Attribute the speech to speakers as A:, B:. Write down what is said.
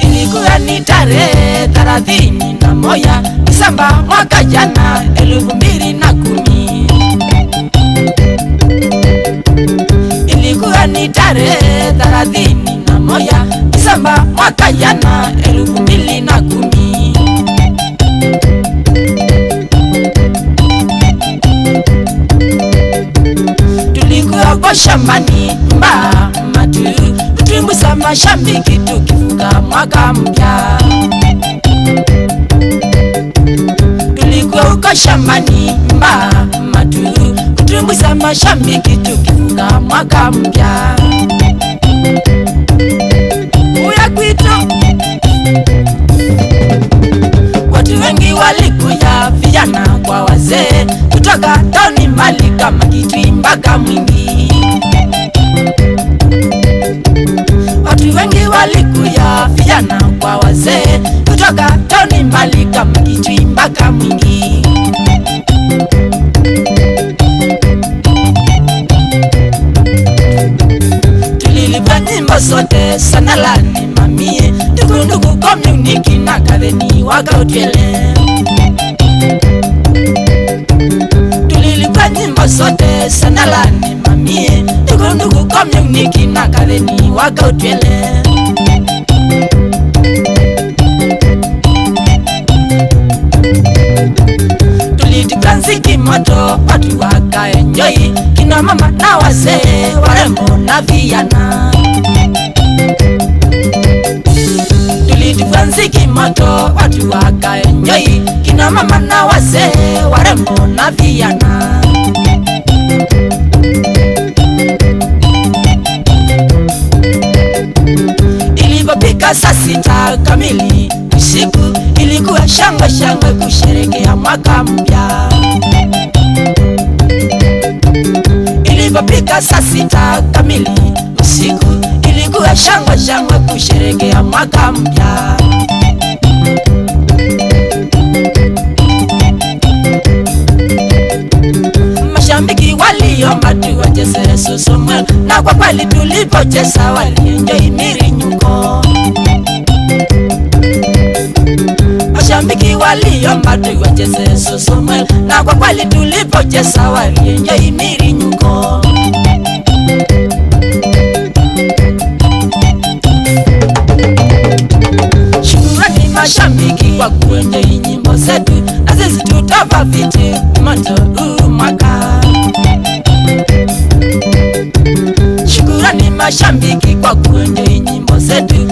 A: Ilikuwa ni tarehe 31 Disemba mwaka jana 2010. Ilikuwa ni tarehe 31 Disemba mwaka jana 2010. Tulikuwa kwa shambani matu kutumbusa mashambiki tukivuka mwaka mpya. Tulikuwa uko shambani matu kutumbusa mashambiki tukivuka mwaka mpya. Uya kwitu watu wengi walikuja, vijana kwa wazee, kutoka tauni mbali kama Kitui mpaka Mwingi. Watu wengi walikuja, vijana kwa wazee, kutoka tauni mbali kama Kitui mpaka Mwingi. Tulilipa nyimbo sote sana lani mamie, ndugu community na kadeni wakautwele. Tulilipa nyimbo sote sana lani mamie, ndugu community na kadeni wakautwele. Tulitikanziki moto watu waka enjoy, kina mama na wazee, warembo na vijana. Tulitikanziki moto watu waka enjoy, kina mama na wazee, warembo na vijana. Ilipofika saa 6 kamili usiku, ilikuwa shangwe shangwe kusherehekea mwaka mpya. Ilipofika saa 6 kamili usiku, ilikuwa shangwe shangwe kusherehekea mwaka mpya. Mashambiki waliomba tuwacheze Susumwe, na kwa kweli tulipocheza walienjoy mirinyuko. Mashambiki waliomba tuwacheze Susumwe, na kwa kweli tulipocheza walienjoy mirinyuko. Shukrani mashambiki kwa kuenjoy nyimbo zetu, na sisi tutava viti moto mwaka. Shukrani mashambiki kwa kuenjoy nyimbo zetu,